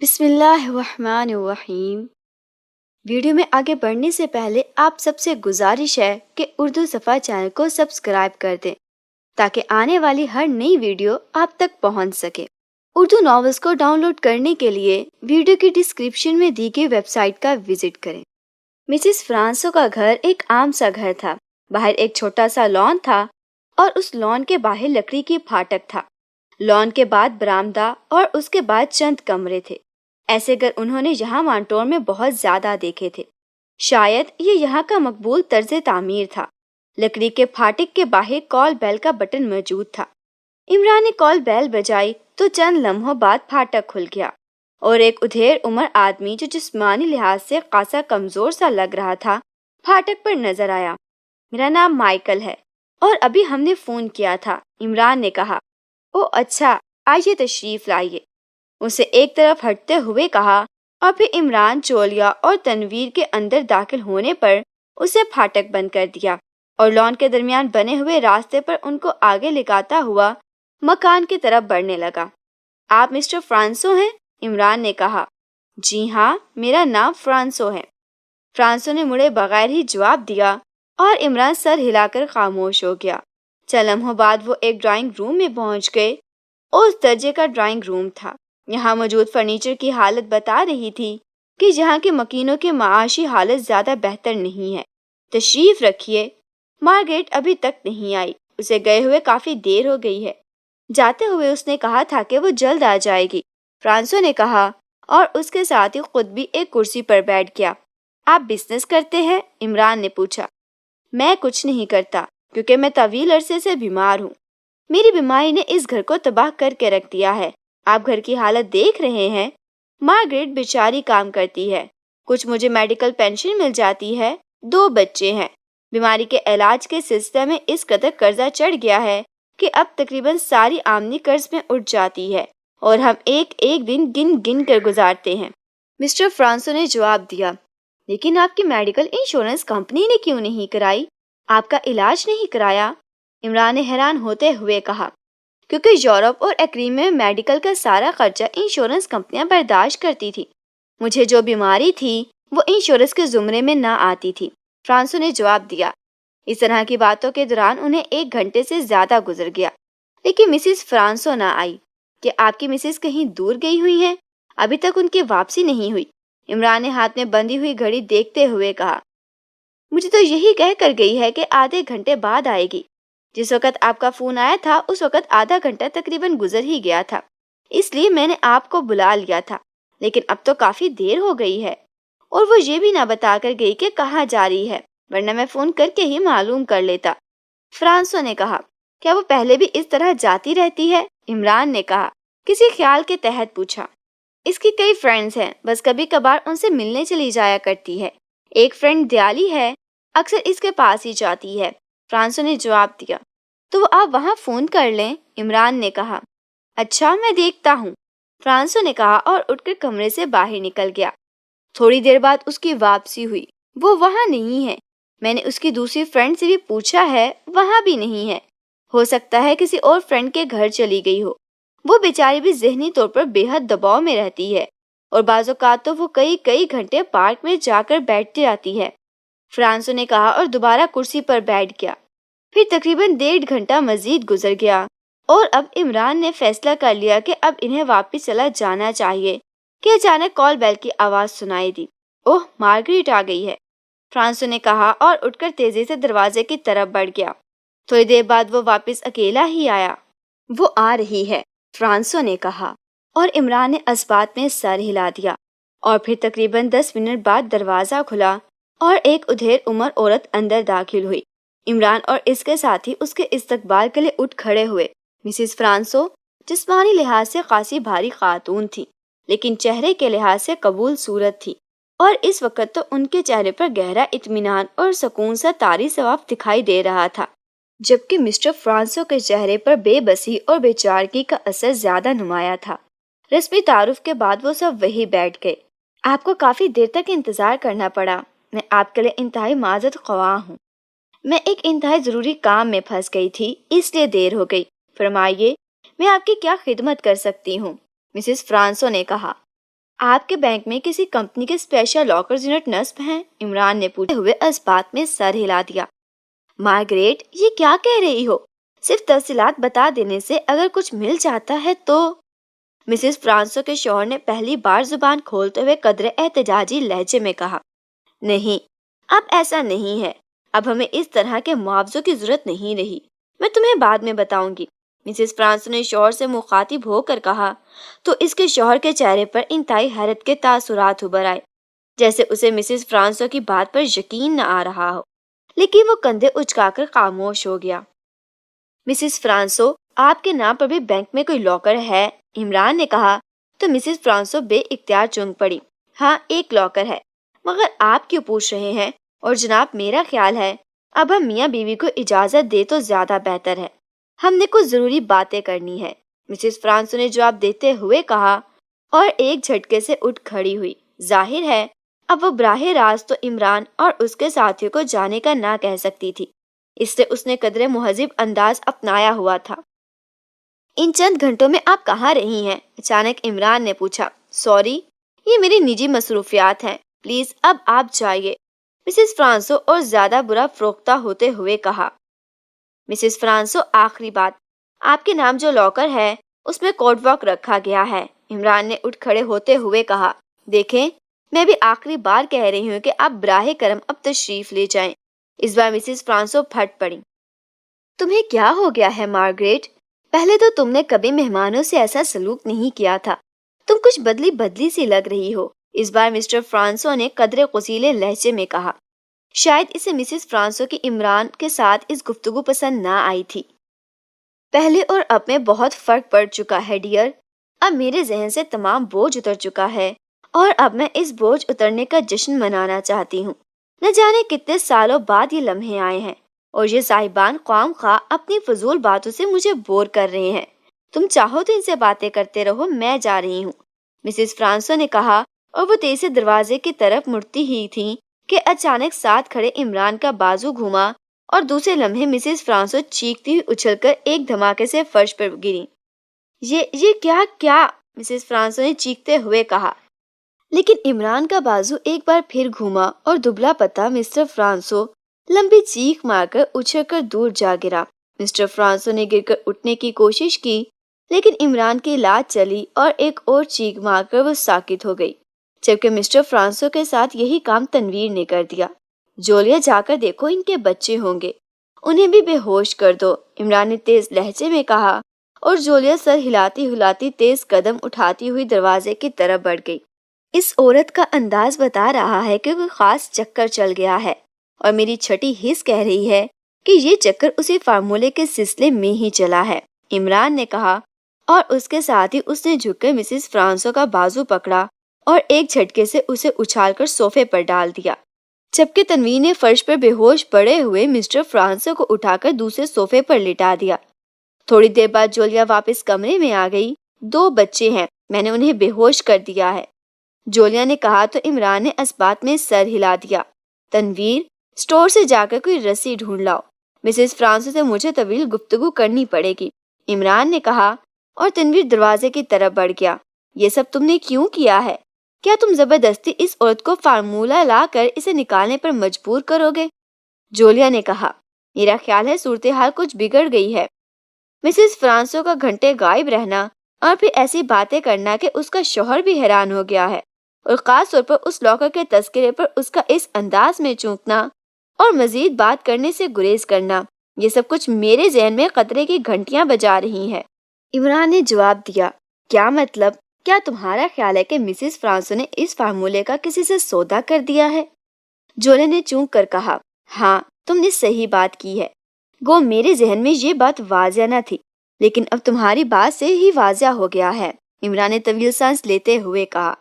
بسم اللہ الرحمن الرحیم۔ ویڈیو میں آگے بڑھنے سے پہلے آپ سب سے گزارش ہے کہ اردو صفحہ چینل کو سبسکرائب کر دیں تاکہ آنے والی ہر نئی ویڈیو آپ تک پہنچ سکے۔ اردو ناولز کو ڈاؤن لوڈ کرنے کے لیے ویڈیو کی ڈسکرپشن میں دی گئی ویب سائٹ کا وزٹ کریں۔ مسز فرانسو کا گھر ایک عام سا گھر تھا۔ باہر ایک چھوٹا سا لان تھا اور اس لان کے باہر لکڑی کی پھاٹک تھا۔ لان کے بعد برآمدہ اور اس کے بعد چند کمرے تھے۔ ایسے گھر انہوں نے یہاں مانٹور میں بہت زیادہ دیکھے تھے۔ شاید یہ یہاں کا مقبول طرز تعمیر تھا۔ لکڑی کے پھاٹک کے باہر کال بیل کا بٹن موجود تھا۔ عمران نے کال بیل بجائی تو چند لمحوں بعد پھاٹک کھل گیا اور ایک ادھیڑ عمر آدمی جو جسمانی لحاظ سے خاصا کمزور سا لگ رہا تھا پھاٹک پر نظر آیا۔ میرا نام مائیکل ہے اور ابھی ہم نے فون کیا تھا، عمران نے کہا۔ او اچھا، آئیے تشریف لائیے، اسے ایک طرف ہٹتے ہوئے کہا اور پھر عمران چولیا اور تنویر کے اندر داخل ہونے پر اسے پھاٹک بند کر دیا اور لان کے درمیان بنے ہوئے راستے پر ان کو آگے لگاتا ہوا مکان کی طرف بڑھنے لگا۔ آپ مسٹر فرانسو ہیں؟ عمران نے کہا۔ جی ہاں، میرا نام فرانسو ہے، فرانسو نے مڑے بغیر ہی جواب دیا اور عمران سر ہلا کر خاموش ہو گیا۔ چند لمحوں بعد وہ ایک ڈرائنگ روم میں پہنچ گئے اور اس درجے کا ڈرائنگ روم تھا۔ یہاں موجود فرنیچر کی حالت بتا رہی تھی کہ یہاں کے مکینوں کی معاشی حالت زیادہ بہتر نہیں ہے۔ تشریف رکھیے، مارگریٹ ابھی تک نہیں آئی، اسے گئے ہوئے کافی دیر ہو گئی ہے۔ جاتے ہوئے اس نے کہا تھا کہ وہ جلد آ جائے گی، فرانسو نے کہا اور اس کے ساتھ ہی خود بھی ایک کرسی پر بیٹھ گیا۔ آپ بزنس کرتے ہیں؟ عمران نے پوچھا۔ میں کچھ نہیں کرتا کیونکہ میں طویل عرصے سے بیمار ہوں۔ میری بیماری نے اس گھر کو تباہ کر کے رکھ دیا ہے۔ آپ گھر کی حالت دیکھ رہے ہیں، مارگریٹ بیچاری کام کرتی ہے، کچھ مجھے میڈیکل پینشن مل جاتی ہے، 2 بچے ہیں۔ بیماری کے علاج کے سلسلے میں اس قدر قرضہ چڑھ گیا ہے کہ اب تقریباً ساری آمدنی قرض میں اٹھ جاتی ہے اور ہم ایک ایک دن گن گن کر گزارتے ہیں، مسٹر فرانسو نے جواب دیا۔ لیکن آپ کی میڈیکل انشورنس کمپنی نے کیوں نہیں کرائی؟ آپ کا علاج نہیں کرایا؟ عمران نے حیران ہوتے ہوئے کہا۔ کیونکہ یورپ اور ایکریم میں میڈیکل کا سارا خرچہ انشورنس کمپنیاں برداشت کرتی تھی۔ مجھے جو بیماری تھی وہ انشورنس کے زمرے میں نہ آتی تھی، فرانسو نے جواب دیا۔ اس طرح کی باتوں کے دوران انہیں 1 گھنٹے سے زیادہ گزر گیا، لیکن مسز فرانسو نہ آئی۔ کہ آپ کی مسز کہیں دور گئی ہوئی ہیں؟ ابھی تک ان کی واپسی نہیں ہوئی، عمران نے ہاتھ میں بندھی ہوئی گھڑی دیکھتے ہوئے کہا۔ مجھے تو یہی کہہ کر گئی ہے کہ آدھے گھنٹے بعد آئے گی۔ جس وقت آپ کا فون آیا تھا اس وقت آدھا گھنٹہ تقریباً گزر ہی گیا تھا، اس لیے میں نے آپ کو بلا لیا تھا، لیکن اب تو کافی دیر ہو گئی ہے اور وہ یہ بھی نہ بتا کر گئی کہ کہاں جا رہی ہے، ورنہ میں فون کر کے ہی معلوم کر لیتا، فرانسو نے کہا۔ کیا وہ پہلے بھی اس طرح جاتی رہتی ہے؟ عمران نے کہا، کسی خیال کے تحت پوچھا۔ اس کی کئی فرینڈز ہیں، بس کبھی کبھار ان سے ملنے چلی جایا کرتی ہے۔ ایک فرینڈ دیالی ہے، اکثر اس کے پاس ہی جاتی ہے، فرانسو نے جواب دیا۔ تو آپ وہاں فون کر لیں، عمران نے کہا۔ اچھا، میں دیکھتا ہوں، فرانسو نے کہا اور اٹھ کر کمرے سے باہر نکل گیا۔ تھوڑی دیر بعد اس کی واپسی ہوئی۔ وہ وہاں نہیں ہے، میں نے اس کی دوسری فرینڈ سے بھی پوچھا ہے، وہاں بھی نہیں ہے۔ ہو سکتا ہے کسی اور فرینڈ کے گھر چلی گئی ہو۔ وہ بیچاری بھی ذہنی طور پر بے حد دباؤ میں رہتی ہے اور بعض اوقات تو وہ کئی گھنٹے پارک میں جا کر بیٹھتی رہتی ہے، فرانسو نے کہا اور دوبارہ کرسی پر بیٹھ گیا۔ پھر تقریباً 1.5 گھنٹہ مزید گزر گیا اور اب عمران نے فیصلہ کر لیا کہ اب انہیں واپس چلا جانا چاہیے کہ اچانک کال بیل کی آواز سنائی دی۔ اوہ، مارگریٹ آ گئی ہے، فرانسو نے کہا اور اٹھ کر تیزی سے دروازے کی طرف بڑھ گیا۔ تھوڑی دیر بعد وہ واپس اکیلا ہی آیا۔ وہ آ رہی ہے، فرانسو نے کہا اور عمران نے اسبات میں سر ہلا دیا اور پھر تقریباً 10 منٹ بعد دروازہ کھلا اور ایک ادھیڑ عمر عورت اندر داخل ہوئی۔ عمران اور اس کے ساتھی اس کے استقبال کے لیے اٹھ کھڑے ہوئے۔ مسز فرانسو جسمانی لحاظ سے خاصی بھاری خاتون تھی، لیکن چہرے کے لحاظ سے قبول صورت تھی اور اس وقت تو ان کے چہرے پر گہرا اطمینان اور سکون سا طاری ثواب دکھائی دے رہا تھا، جبکہ مسٹر فرانسو کے چہرے پر بے بسی اور بے چارگی کا اثر زیادہ نمایاں تھا۔ رسمی تعارف کے بعد وہ سب وہی بیٹھ گئے۔ آپ کو کافی دیر تک انتظار کرنا پڑا، میں آپ کے لیے انتہائی معذرت خواہ ہوں، میں ایک انتہائی ضروری کام میں پھنس گئی تھی، اس لیے دیر ہو گئی۔ فرمائیے، میں آپ کی کیا خدمت کر سکتی ہوں؟ مسز فرانسو نے کہا۔ آپ کے بینک میں کسی کمپنی کے اسپیشل لاکر یونٹ نصب ہیں؟ عمران نے پوچھتے ہوئے اس بات میں سر ہلا دیا۔ مارگریٹ، یہ کیا کہہ رہی ہو؟ صرف تفصیلات بتا دینے سے اگر کچھ مل جاتا ہے تو… مسز فرانسو کے شوہر نے پہلی بار زبان کھولتے ہوئے قدرے احتجاجی لہجے میں کہا، نہیں، اب ایسا نہیں ہے۔ اب ہمیں اس طرح کے معاوضوں کی ضرورت نہیں رہی۔ میں تمہیں بعد میں بتاؤں گی۔ مسز فرانسو نے شوہر سے مخاطب ہو کر کہا تو اس کے شوہر کے چہرے پر انتہائی حیرت کے تاثرات ابھر آئے، جیسے اسے مسز فرانسو کی بات پر یقین نہ آ رہا ہو، لیکن وہ کندھے اچکا کر خاموش ہو گیا۔ مسز فرانسو، آپ کے نام پر بھی بینک میں کوئی لاکر ہے؟ عمران نے کہا تو مسز فرانسو بے اختیار چونک پڑی۔ ہاں، ایک لاکر ہے، مگر آپ کیوں پوچھ رہے ہیں؟ اور جناب، میرا خیال ہے اب ہم میاں بیوی کو اجازت دے تو زیادہ بہتر ہے، ہم نے کچھ ضروری باتیں کرنی ہے، مسز فرانسو نے جواب دیتے ہوئے کہا، اور ایک جھٹکے سے اٹھ کھڑی ہوئی۔ ظاہر ہے اب وہ براہ راست تو عمران اور اس کے ساتھیوں کو جانے کا نہ کہہ سکتی تھی، اس لیے اس نے قدرے مہذب انداز اپنایا ہوا تھا۔ ان چند گھنٹوں میں آپ کہاں رہی ہیں؟ اچانک عمران نے پوچھا۔ سوری، یہ میری نجی مصروفیات ہیں، پلیز اب آپ جائیے، مسز فرانسو اور زیادہ برا فروختہ ہوتے ہوئے کہا۔ مسز فرانسو، آخری بات، آپ کے نام جو لاکر ہے اس میں کوڈ ورک رکھا گیا ہے۔ عمران نے اٹھ کھڑے ہوتے ہوئے کہا۔ دیکھیں، میں بھی آخری بار کہہ رہی ہوں کہ آپ براہ کرم اب تشریف لے جائیں۔ اس بار مسز فرانسو پھٹ پڑی۔ تمہیں کیا ہو گیا ہے مارگریٹ؟ پہلے تو تم نے کبھی مہمانوں سے ایسا سلوک نہیں کیا تھا، تم کچھ بدلی بدلی سی لگ رہی ہو، اس بار مسٹر فرانسو نے قدرے قصیلے لہجے میں کہا۔ شاید اسے مسز فرانسو کی عمران کے ساتھ اس گفتگو پسند نہ آئی تھی۔ پہلے اور اب میں بہت فرق پڑ چکا ہے ڈیئر، اب میرے ذہن سے تمام بوجھ اتر چکا ہے اور اب میں اس بوجھ اترنے کا جشن منانا چاہتی ہوں۔ نہ جانے کتنے سالوں بعد یہ لمحے آئے ہیں اور یہ صاحبان خواہ خواہ اپنی فضول باتوں سے مجھے بور کر رہے ہیں۔ تم چاہو تو ان سے باتیں کرتے رہو، میں جا رہی ہوں، مسز فرانسو نے کہا، اور وہ تیزی سے دروازے کی طرف مڑتی ہی تھی کہ اچانک ساتھ کھڑے عمران کا بازو گھوما اور دوسرے لمحے مسز فرانسو چیختی ہوئی اچھل کر ایک دھماکے سے فرش پر گری۔ یہ کیا مسز فرانسو نے چیختے ہوئے کہا، لیکن عمران کا بازو ایک بار پھر گھوما اور دبلا پتلا مسٹر فرانسو لمبی چیخ مار کر اچھل کر دور جا گرا۔ مسٹر فرانسو نے گر کر اٹھنے کی کوشش کی، لیکن عمران کی لات چلی اور ایک اور چیخ مار کر وہ ساکت ہو گئی، جبکہ مسٹر فرانسو کے ساتھ یہی کام تنویر نے کر دیا۔ جولیا، جا کر دیکھو، ان کے بچے ہوں گے، انہیں بھی بے ہوش کر دو، عمران نے تیز لہجے میں کہا، اور جولیا سر ہلاتی ہلاتی تیز قدم اٹھاتی ہوئی دروازے کی طرف بڑھ گئی۔ اس عورت کا انداز بتا رہا ہے کہ کوئی خاص چکر چل گیا ہے، اور میری چھٹی حس کہہ رہی ہے کہ یہ چکر اسی فارمولے کے سلسلے میں ہی چلا ہے، عمران نے کہا، اور اس کے ساتھ ہی اس نے جھک کر مسز فرانسو کا بازو پکڑا اور ایک جھٹکے سے اسے اچھال کر صوفے پر ڈال دیا، جبکہ تنویر نے فرش پر بے ہوش پڑے ہوئے مسٹر فرانسو کو اٹھا کر دوسرے صوفے پر لٹا دیا۔ تھوڑی دیر بعد جولیا واپس کمرے میں آ گئی۔ 2 بچے ہیں، میں نے انہیں بے ہوش کر دیا ہے، جولیا نے کہا تو عمران نے اس بات میں سر ہلا دیا۔ تنویر، اسٹور سے جا کر کوئی رسی ڈھونڈ لاؤ، مسز فرانسو سے مجھے طویل گفتگو کرنی پڑے گی، عمران نے کہا، اور تنویر دروازے کی طرف بڑھ گیا۔ یہ سب تم نے کیوں کیا ہے؟ کیا تم زبردستی اس عورت کو فارمولہ لا کر اسے نکالنے پر مجبور کرو گے؟ جولیا نے کہا، میرا خیال ہے صورتحال کچھ بگڑ گئی ہے۔ مسز فرانسو کا گھنٹے غائب رہنا اور پھر ایسی باتیں کرنا کہ اس کا شوہر بھی حیران ہو گیا ہے، اور خاص طور پر اس لاکر کے تذکرے پر اس کا اس انداز میں چونکنا اور مزید بات کرنے سے گریز کرنا، یہ سب کچھ میرے ذہن میں خطرے کی گھنٹیاں بجا رہی ہیں۔ عمران نے جواب دیا، کیا مطلب؟ کیا تمہارا خیال ہے کہ مسز فرانسو نے اس فارمولے کا کسی سے سودا کر دیا ہے؟ جولیا نے چونک کر کہا، ہاں، تم نے صحیح بات کی ہے، گو میرے ذہن میں یہ بات واضح نہ تھی، لیکن اب تمہاری بات سے ہی واضح ہو گیا ہے، عمران نے طویل سانس لیتے ہوئے کہا۔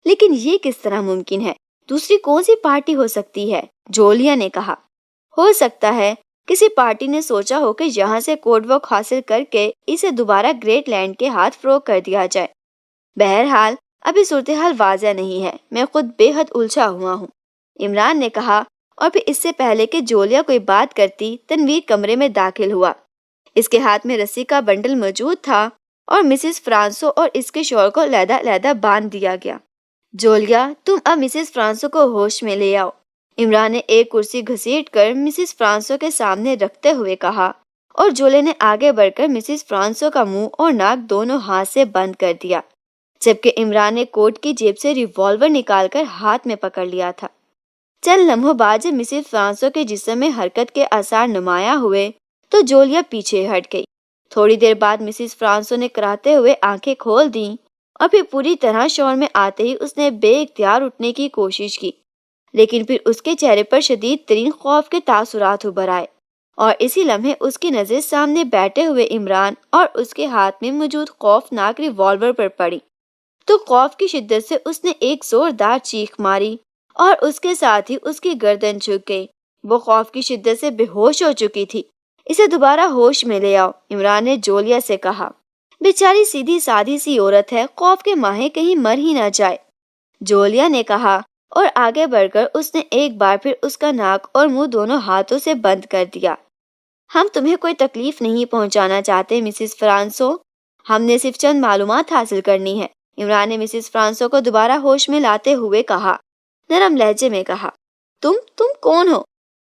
لیکن یہ کس طرح ممکن ہے؟ دوسری کون سی پارٹی ہو سکتی ہے؟ جولیا نے کہا، ہو سکتا ہے کسی پارٹی نے سوچا ہو کہ یہاں سے کوڈ ورک حاصل کر کے اسے دوبارہ گریٹ لینڈ کے ہاتھ فروخت کر دیا جائے۔ بہرحال ابھی صورتحال واضح نہیں ہے، میں خود بے حد الجھا ہوا ہوں، عمران نے کہا، اور پھر اس سے پہلے کہ جولیا کوئی بات کرتی، تنویر کمرے میں داخل ہوا۔ اس کے ہاتھ میں رسی کا بنڈل موجود تھا اور مسز فرانسو اور اس کے شوہر کو علیحدہ علیحدہ باندھ دیا گیا۔ جولیا، تم اب مسز فرانسو کو ہوش میں لے آؤ، عمران نے ایک کرسی گھسیٹ کر مسز فرانسو کے سامنے رکھتے ہوئے کہا، اور جولیا نے آگے بڑھ کر مسز فرانسو کا منہ اور ناک دونوں ہاتھ سے بند کر دیا، جبکہ عمران نے کوٹ کی جیب سے ریوالور نکال کر ہاتھ میں پکڑ لیا تھا۔ چند لمحوں بعد جب مسز فرانسو کے جسم میں حرکت کے آثار نمایاں ہوئے تو جولیا پیچھے ہٹ گئی۔ تھوڑی دیر بعد مسز فرانسو نے کراہتے ہوئے آنکھیں کھول دیں اور پھر پوری طرح شعور میں آتے ہی اس نے بے اختیار اٹھنے کی کوشش کی، لیکن پھر اس کے چہرے پر شدید ترین خوف کے تاثرات ابھر آئے، اور اسی لمحے اس کی نظر سامنے بیٹھے ہوئے عمران اور اس کے ہاتھ میں موجود خوفناک ریوالور پر پڑی تو خوف کی شدت سے اس نے ایک زوردار چیخ ماری اور اس کے ساتھ ہی اس کی گردن جھک گئی۔ وہ خوف کی شدت سے بے ہوش ہو چکی تھی۔ اسے دوبارہ ہوش میں لے آؤ، عمران نے جولیا سے کہا۔ بیچاری سیدھی سادھی سی عورت ہے، خوف کے ماہے کہیں مر ہی نہ جائے، جولیا نے کہا، اور آگے بڑھ کر اس نے ایک بار پھر اس کا ناک اور منہ دونوں ہاتھوں سے بند کر دیا۔ ہم تمہیں کوئی تکلیف نہیں پہنچانا چاہتے مسز فرانسو، ہم نے صرف چند معلومات حاصل کرنی ہے، عمران نے مسز فرانسو کو دوبارہ ہوش میں لاتے ہوئے کہا، نرم لہجے میں کہا۔ تم کون ہو؟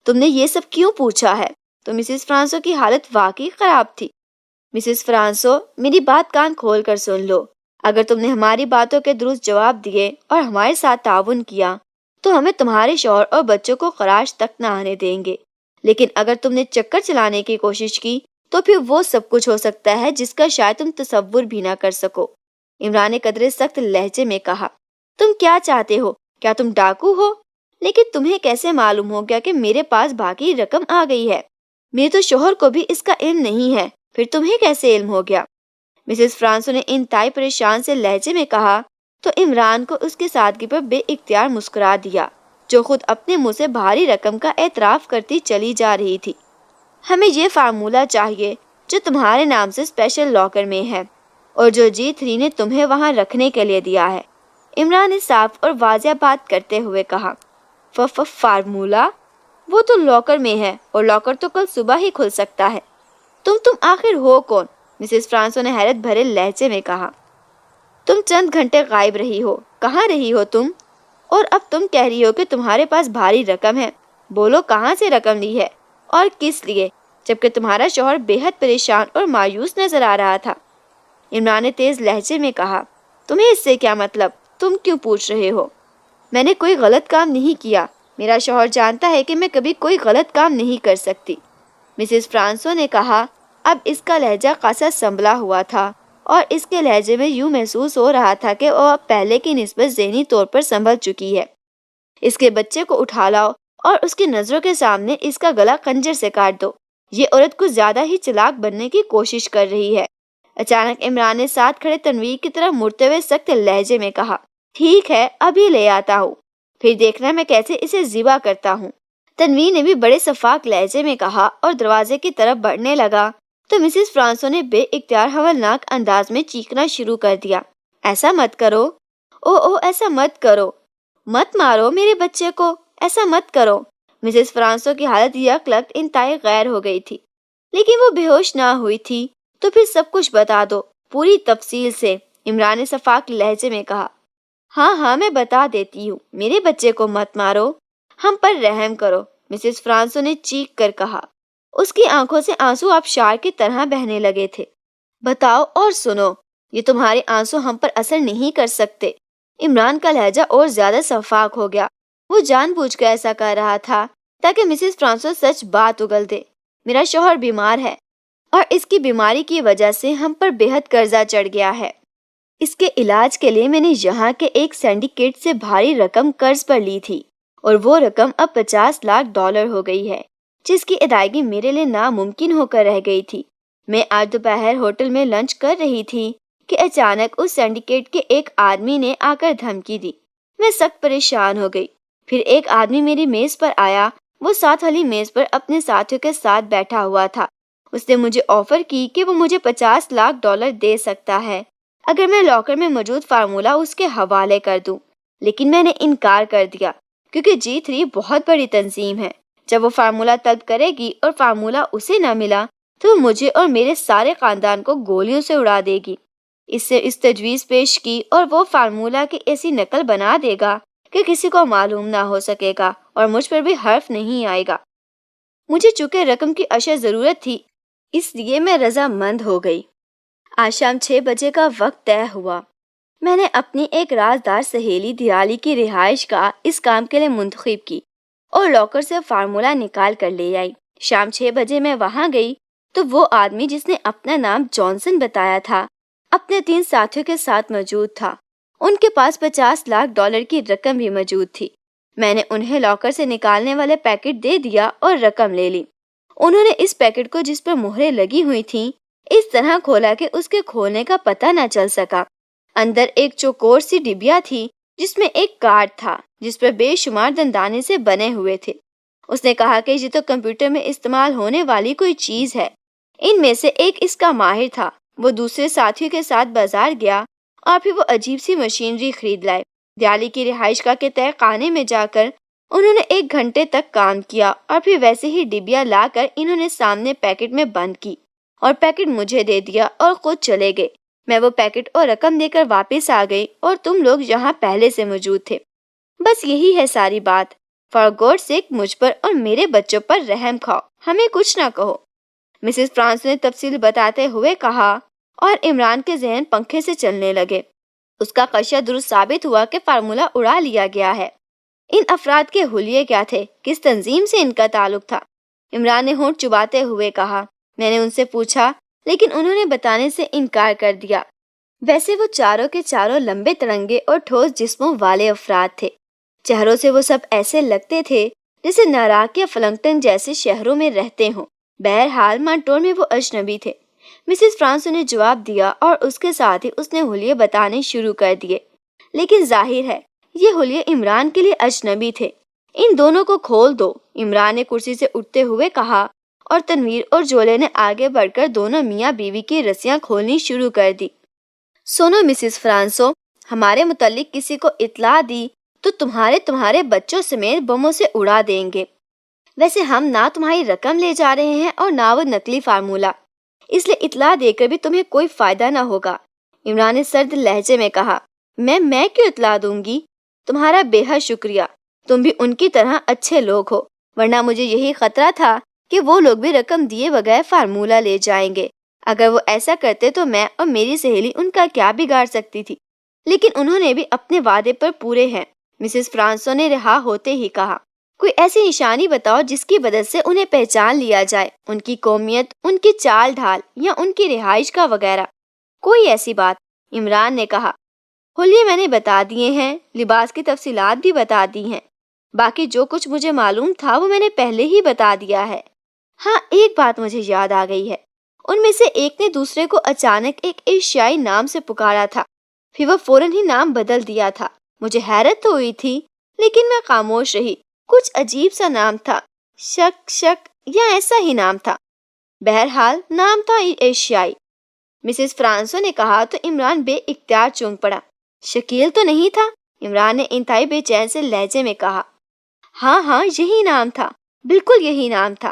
تم نے یہ سب کیوں پوچھا ہے؟ تو مسز فرانسو کی حالت واقعی خراب تھی۔ مسز فرانسو، میری بات کان کھول کر سن لو، اگر تم نے ہماری باتوں کے درست جواب دیے اور ہمارے ساتھ تعاون کیا تو ہمیں تمہارے شوہر اور بچوں کو خراش تک نہ آنے دیں گے، لیکن اگر تم نے چکر چلانے کی کوشش کی تو پھر وہ سب کچھ ہو سکتا ہے جس کا شاید تم تصور بھی نہ کر سکو، عمران نے قدرے سخت لہجے میں کہا۔ تم کیا چاہتے ہو؟ کیا تم ڈاکو ہو؟ لیکن تمہیں کیسے معلوم ہو گیا کہ میرے پاس باقی رقم آ گئی ہے؟ میرے تو شوہر کو بھی اس کا علم نہیں ہے، پھر تمہیں کیسے علم ہو گیا؟ مسز فرانسو نے انتہائی پریشان سے لہجے میں کہا تو عمران کو اس کی سادگی پر بے اختیار مسکرا دیا، جو خود اپنے منہ سے بھاری رقم کا اعتراف کرتی چلی جا رہی تھی۔ ہمیں یہ فارمولہ چاہیے جو تمہارے نام سے اسپیشل لاکر میں ہے اور جو G3 نے تمہیں وہاں رکھنے کے لیے دیا ہے، عمران نے صاف اور واضح بات کرتے ہوئے کہا۔ فارمولہ؟ وہ تو لاکر میں ہے اور لاکر تو کل صبح ہی کھل سکتا ہے۔ تم آخر ہو کون؟ مسز فرانسو نے حیرت بھرے لہجے میں کہا۔ تم چند گھنٹے غائب رہی ہو، کہاں رہی ہو تم؟ اور اب تم کہہ رہی ہو کہ تمہارے پاس بھاری رقم ہے، بولو کہاں سے رقم لی ہے اور کس لیے، جبکہ تمہارا شوہر بے حد پریشان اور مایوس نظر آ رہا تھا، عمران نے تیز لہجے میں کہا۔ تمہیں اس سے کیا مطلب؟ تم کیوں پوچھ رہے ہو؟ میں نے کوئی غلط کام نہیں کیا، میرا شوہر جانتا ہے کہ میں کبھی کوئی غلط کام نہیں کر سکتی، مسز فرانسو نے کہا۔ اب اس کا لہجہ خاصا سنبھلا ہوا تھا اور اس کے لہجے میں یوں محسوس ہو رہا تھا کہ وہ اب پہلے کی نسبت ذہنی طور پر سنبھل چکی ہے۔ اس کے بچے کو اٹھا لاؤ اور اس کی نظروں کے سامنے اس کا گلا خنجر سے کاٹ دو، یہ عورت کچھ زیادہ ہی چلاک بننے کی کوشش کر رہی ہے۔ اچانک عمران نے ساتھ کھڑے تنویر کی طرف مڑتے ہوئے سخت لہجے میں کہا، ٹھیک ہے ابھی لے آتا ہوں، پھر دیکھنا میں کیسے اسے ذبح کرتا ہوں۔ تنویر نے بھی بڑے شفاف لہجے میں کہا اور دروازے کی طرف بڑھنے لگا تو مسز فرانسو نے بے اختیار ہولناک انداز میں چیخنا شروع کر دیا، ایسا مت کرو، او ایسا مت کرو، مت مارو میرے بچے کو، ایسا مت کرو۔ مسز فرانسو کی حالت یک لخت انتہائی غیر ہو گئی تھی، لیکن وہ بے ہوش نہ ہوئی تھی۔ تو پھر سب کچھ بتا دو پوری تفصیل سے، عمران نے شفاف لہجے میں کہا۔ ہاں میں بتا دیتی ہوں، میرے بچے کو مت مارو، ہم پر رحم کرو، مسز فرانسو نے چیخ کر کہا۔ اس کی آنکھوں سے آنسو آبشار کی طرح بہنے لگے تھے۔ بتاؤ اور سنو، یہ تمہارے آنسو ہم پر اثر نہیں کر سکتے۔ عمران کا لہجہ اور زیادہ شفاف ہو گیا، وہ جان بوجھ کر ایسا کر رہا تھا تاکہ مسز فرانسو سچ بات اگل دے۔ میرا شوہر بیمار ہے اور اس کی بیماری کی وجہ سے ہم پر بے حد قرضہ چڑھ گیا ہے۔ اس کے علاج کے لیے میں نے یہاں کے ایک سینڈیکیٹ سے بھاری رقم قرض پر لی تھی اور وہ رقم اب $50 لاکھ ہو گئی ہے، جس کی ادائیگی میرے لیے ناممکن ہو کر رہ گئی تھی۔ میں آج دوپہر ہوٹل میں لنچ کر رہی تھی کہ اچانک اس سینڈیکیٹ کے ایک آدمی نے آ کر دھمکی دی۔ میں سخت پریشان ہو گئی۔ پھر ایک آدمی میری میز پر آیا، وہ ساتھ والی میز پر اپنے ساتھیوں کے ساتھ بیٹھا ہوا تھا۔ اس نے مجھے آفر کی کہ وہ مجھے $50 لاکھ دے سکتا ہے اگر میں لاکر میں موجود فارمولہ اس کے حوالے کر دوں، لیکن میں نے انکار کر دیا کیونکہ G3 بہت بڑی تنظیم ہے۔ جب وہ فارمولہ طلب کرے گی اور فارمولہ اسے نہ ملا تو وہ مجھے اور میرے سارے خاندان کو گولیوں سے اڑا دے گی۔ اس سے اس تجویز پیش کی اور وہ فارمولہ کی ایسی نقل بنا دے گا کہ کسی کو معلوم نہ ہو سکے گا اور مجھ پر بھی حرف نہیں آئے گا۔ مجھے چونکہ رقم کی اشد ضرورت تھی اس لیے میں رضامند ہو گئی۔ آج شام 6 بجے کا وقت طے ہوا۔ میں نے اپنی ایک رازدار سہیلی دیالی کی رہائش کا اس کام کے لیے منتخب کی اور لاکر سے فارمولہ نکال کر لے آئی۔ شام 6 بجے میں وہاں گئی تو وہ آدمی جس نے اپنا نام جانسن بتایا تھا اپنے 3 ساتھیوں کے ساتھ موجود تھا۔ ان کے پاس $50 لاکھ کی رقم بھی موجود تھی۔ میں نے انہیں لاکر سے نکالنے والے پیکٹ دے دیا اور رقم لے لی۔ انہوں نے اس پیکٹ کو جس پر مہریں لگی ہوئی تھیں اس طرح کھولا کہ اس کے کھولنے کا پتہ نہ چل سکا۔ اندر ایک چوکور سی ڈبیا تھی جس میں ایک کارڈ تھا جس پر بے شمار دندانے سے بنے ہوئے تھے۔ اس نے کہا کہ یہ تو کمپیوٹر میں استعمال ہونے والی کوئی چیز ہے۔ ان میں سے ایک اس کا ماہر تھا۔ وہ دوسرے ساتھیوں کے ساتھ بازار گیا اور پھر وہ عجیب سی مشینری خرید لائے۔ دیالی کی رہائش گاہ کے تہہ خانے میں جا کر انہوں نے 1 گھنٹے تک کام کیا اور پھر ویسے ہی ڈبیا لا کر انہوں نے سامنے پیکٹ میں بند کی اور پیکٹ مجھے دے دیا اور خود چلے گئے۔ میں وہ پیکٹ اور رقم دے کر واپس آ گئی اور تم لوگ یہاں پہلے سے موجود تھے۔ بس یہی ہے ساری بات۔ فار گاڈ سیک مجھ پر اور میرے بچوں پر رحم کھاؤ، ہمیں کچھ نہ کہو، مسز فرانس نے تفصیل بتاتے ہوئے کہا اور عمران کے ذہن پنکھے سے چلنے لگے۔ اس کا خدشہ درست ثابت ہوا کہ فارمولہ اڑا لیا گیا ہے۔ ان افراد کے حلیے کیا تھے؟ کس تنظیم سے ان کا تعلق تھا؟ عمران نے ہونٹ چباتے ہوئے کہا۔ میں نے ان سے پوچھا لیکن انہوں نے بتانے سے انکار کر دیا۔ ویسے وہ چاروں کے چاروں لمبے ترنگے اور ٹھوس جسموں والے افراد تھے۔ چہروں سے وہ سب ایسے لگتے تھے جیسے ناراک یا فلنگٹن جیسے شہروں میں رہتے ہوں۔ بہرحال مانٹور میں وہ اجنبی تھے۔ مسز فرانسو نے جواب دیا اور اس کے ساتھ ہی اس نے حلیے بتانے شروع کر دیے۔ لیکن ظاہر ہے یہ حلیے عمران کے لیے اجنبی تھے۔ ان دونوں کو کھول دو، عمران نے کرسی سے اٹھتے ہوئے کہا اور تنویر اور جولے نے آگے بڑھ کر دونوں میاں بیوی کی رسیاں کھولنی شروع کر دی۔ سنو مسز فرانسو، ہمارے متعلق کسی کو اطلاع دی تو تمہارے بچوں سمیت بموں سے اڑا دیں گے۔ ویسے ہم نہ تمہاری رقم لے جا رہے ہیں اور نہ وہ نقلی فارمولہ، اس لیے اطلاع دے کر بھی تمہیں کوئی فائدہ نہ ہوگا۔ عمران نے سرد لہجے میں کہا۔ میں کیوں اطلاع دوں گی؟ تمہارا بے حد شکریہ، تم بھی ان کی طرح اچھے لوگ ہو، ورنہ مجھے یہی خطرہ تھا کہ وہ لوگ بھی رقم دیے بغیر فارمولہ لے جائیں گے۔ اگر وہ ایسا کرتے تو میں اور میری سہیلی ان کا کیا بگاڑ سکتی تھی؟ لیکن انہوں نے بھی اپنے وعدے پر پورے ہیں، مسز فرانسو نے رہا ہوتے ہی کہا۔ کوئی ایسی نشانی بتاؤ جس کی مدد سے انہیں پہچان لیا جائے، ان کی قومیت، ان کی چال ڈھال یا ان کی رہائش کا وغیرہ۔ کوئی ایسی بات؟ عمران نے کہا۔ حلیے میں نے بتا دیے ہیں، لباس کی تفصیلات بھی بتا دی ہیں، باقی جو کچھ مجھے معلوم تھا وہ میں نے پہلے ہی بتا دیا ہے۔ ہاں، ایک بات مجھے یاد آ گئی ہے، ان میں سے ایک نے دوسرے کو اچانک ایک ایشیائی نام سے پکارا تھا، پھر وہ فوراً ہی نام بدل دیا تھا۔ مجھے حیرت تو ہوئی تھی لیکن میں خاموش رہی۔ کچھ عجیب سا نام تھا، شک یا ایسا ہی نام تھا، بہرحال نام تھا ایشیائی۔ مسز فرانسو نے کہا تو عمران بے اختیار چونک پڑا۔ شکیل تو نہیں تھا؟ عمران نے انتہائی بے چین سے لہجے میں کہا۔ ہاں یہی نام تھا، بالکل یہی نام تھا۔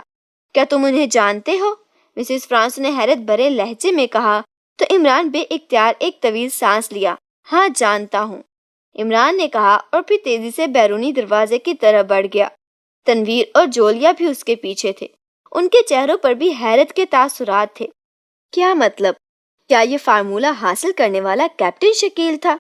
کیا تم انہیں جانتے ہو؟ مسز فرانسو نے حیرت بھرے لہجے میں کہا تو عمران بے اختیار ایک طویل سانس لیا۔ ہاں جانتا ہوں، عمران نے کہا اور پھر تیزی سے بیرونی دروازے کی طرف بڑھ گیا۔ تنویر اور جولیا بھی اس کے پیچھے تھے۔ ان کے چہروں پر بھی حیرت کے تاثرات تھے۔ کیا مطلب؟ کیا یہ فارمولہ حاصل کرنے والا کیپٹن شکیل تھا؟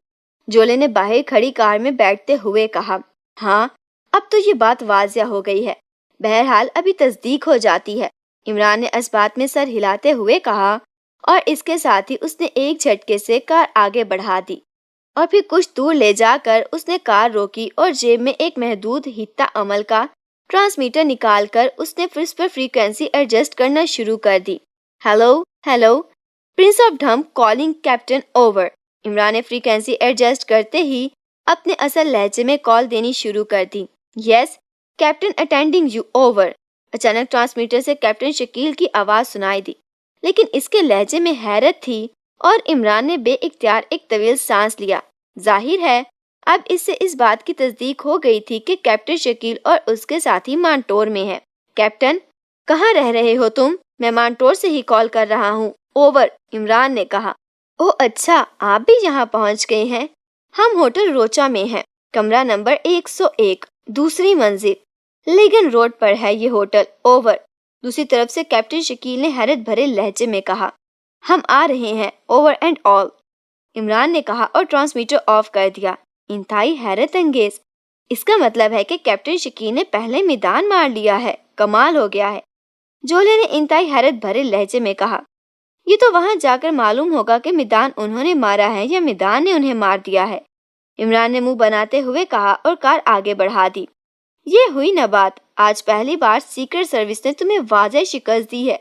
جولے نے باہر کھڑی کار میں بیٹھتے ہوئے کہا۔ ہاں، اب تو یہ بات واضح ہو گئی ہے، بہرحال ابھی تصدیق ہو جاتی ہے، عمران نے اس بات میں سر ہلاتے ہوئے کہا اور اس کے ساتھ ہی اس نے ایک جھٹکے سے کار آگے بڑھا دی اور پھر کچھ دور لے جا کر اس نے کار روکی اور جیب میں ایک محدود حتہ عمل کا ٹرانسمیٹر نکال کر اس نے اس پر فریکوینسی ایڈجسٹ کرنا شروع کر دی۔ ہیلو، پرنس آف ڈھم کالنگ کیپٹن اوور۔ عمران نے فریکوینسی ایڈجسٹ کرتے ہی اپنے اصل لہجے میں کال دینی شروع کر دی۔ یس کیپٹن اٹینڈنگ یو اوور۔ اچانک ٹرانسمیٹر سے کیپٹن شکیل کی آواز سنائی دی، لیکن اس کے لہجے میں حیرت تھی اور عمران نے بے اختیار ایک طویل سانس لیا۔ ظاہر ہے اب اس سے اس بات کی تصدیق ہو گئی تھی کہ کیپٹن شکیل اور اس کے ساتھی مانٹور میں ہیں۔ کیپٹن، کہاں رہ رہے ہو تم؟ میں مانٹور سے ہی کال کر رہا ہوں، اوور، عمران نے کہا۔ او اچھا، آپ بھی یہاں پہنچ گئے ہیں۔ ہم ہوٹل روچا میں ہیں، کمرہ نمبر 101، دوسری منزل، لیگن روڈ پر ہے یہ ہوٹل، اوور۔ دوسری طرف سے کیپٹن شکیل نے حیرت بھرے لہجے میں کہا۔ ہم آ رہے ہیں، اوور اینڈ آل، عمران نے کہا اور ٹرانسمیٹر آف کر دیا۔ انتہائی حیرت انگیز، اس کا مطلب ہے کہ کیپٹن شکیل نے پہلے میدان مار لیا ہے، کمال ہو گیا ہے، جولیا نے انتہائی حیرت بھرے لہجے میں کہا۔ یہ تو وہاں جا کر معلوم ہوگا کہ میدان انہوں نے مارا ہے یا میدان نے انہیں مار دیا ہے، عمران نے منہ بناتے ہوئے کہا اور کار آگے بڑھا دی۔ یہ ہوئی نہ بات، آج پہلی بار سیکرٹ سروس نے تمہیں واضح شکست دی ہے،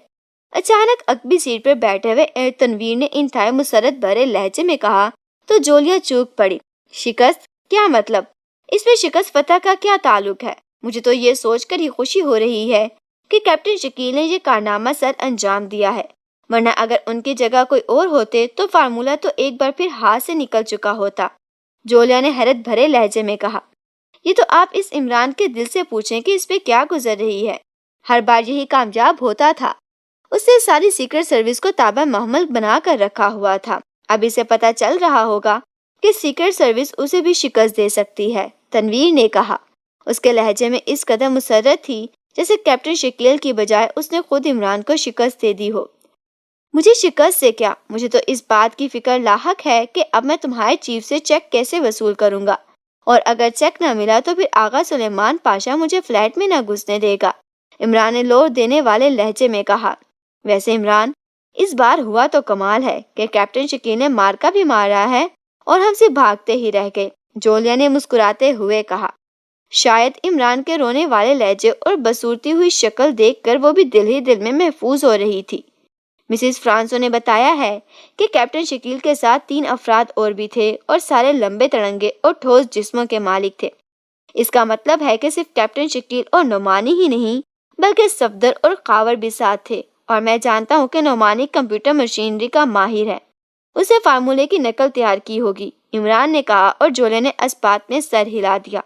اچانک عقبی سیٹ پر بیٹھے ہوئے تنویر نے انتہائی مسرت بھرے لہجے میں کہا تو جولیا چوک پڑی۔ شکست؟ کیا مطلب؟ اس میں شکست فتح کا کیا تعلق ہے؟ مجھے تو یہ سوچ کر ہی خوشی ہو رہی ہے کہ کیپٹن شکیل نے یہ کارنامہ سر انجام دیا ہے، ورنہ اگر ان کی جگہ کوئی اور ہوتے تو فارمولہ تو ایک بار پھر ہاتھ سے نکل چکا ہوتا، جولیا نے حیرت بھرے لہجے میں کہا۔ یہ تو آپ اس عمران کے دل سے پوچھیں کہ اس پہ کیا گزر رہی ہے، ہر بار یہی کامیاب ہوتا تھا، اس نے ساری سیکرٹ سروس کو تابع محمل بنا کر رکھا ہوا تھا، اب اسے پتا چل رہا ہوگا کہ سیکرٹ سروس اسے بھی شکست دے سکتی ہے، تنویر نے کہا۔ اس کے لہجے میں اس قدر مسرت تھی جیسے کیپٹن شکیل کی بجائے اس نے خود عمران کو شکست دے دی ہو۔ مجھے شکست سے کیا، مجھے تو اس بات کی فکر لاحق ہے کہ اب میں تمہارے چیف سے چیک کیسے وصول کروں گا، اور اگر چیک نہ ملا تو پھر آغا سلیمان پاشا مجھے فلیٹ میں نہ گھسنے دے گا، عمران نے لوٹ دینے والے لہجے میں کہا۔ ویسے عمران، اس بار ہوا تو کمال ہے کہ کیپٹن شکیل نے مارکا بھی مارا ہے اور ہم سے بھاگتے ہی رہ گئے، جولیا نے مسکراتے ہوئے کہا۔ شاید عمران کے رونے والے لہجے اور بسورتی ہوئی شکل دیکھ کر وہ بھی دل ہی دل میں محفوظ ہو رہی تھی۔ مسز فرانسو نے بتایا ہے کہ کیپٹن شکیل کے ساتھ 3 افراد اور بھی تھے اور سارے لمبے تڑنگے اور ٹھوس جسموں کے مالک تھے۔ اس کا مطلب ہے کہ صرف کیپٹن شکیل اور نعمانی ہی نہیں بلکہ صفدر اور قاور بھی ساتھ تھے، اور میں جانتا ہوں کہ نعمانی کمپیوٹر مشینری کا ماہر ہے، اسے فارمولے کی نقل تیار کی ہوگی، عمران نے کہا اور جولیا نے اس بات میں سر ہلا دیا۔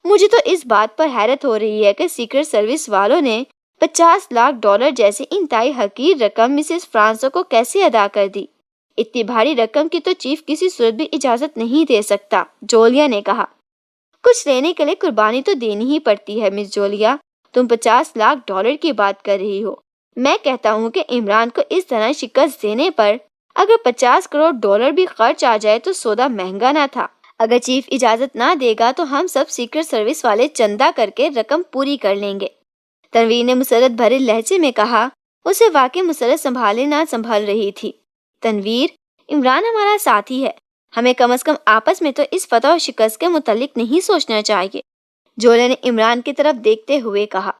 مجھے تو اس بات پر حیرت ہو رہی ہے کہ سیکرٹ سروس والوں نے $50 لاکھ جیسی انتہائی حقیر رقم مسز فرانسو کو کیسے ادا کر دی۔ اتنی بھاری رقم کی تو چیف کسی صورت بھی اجازت نہیں دے سکتا، جولیا نے کہا۔ کچھ لینے کے لیے قربانی تو دینی ہی پڑتی ہے مس جولیا، تم $50 لاکھ کی بات کر رہی ہو، میں کہتا ہوں کہ عمران کو اس طرح شکست دینے پر اگر $50 کروڑ بھی خرچ آ جائے تو سودا مہنگا نہ تھا۔ اگر چیف اجازت نہ دے گا تو ہم سب سیکرٹ سروس والے چندہ کر کے رقم پوری کر لیں گے، تنویر نے مسرت بھرے لہجے میں کہا۔ اسے واقعی مسرت سنبھالے نہ سنبھل رہی تھی۔ تنویر، عمران ہمارا ساتھی ہے، ہمیں کم از کم آپس میں تو اس فتح و شکست کے متعلق نہیں سوچنا چاہیے، جولیا نے عمران کی طرف دیکھتے ہوئے کہا،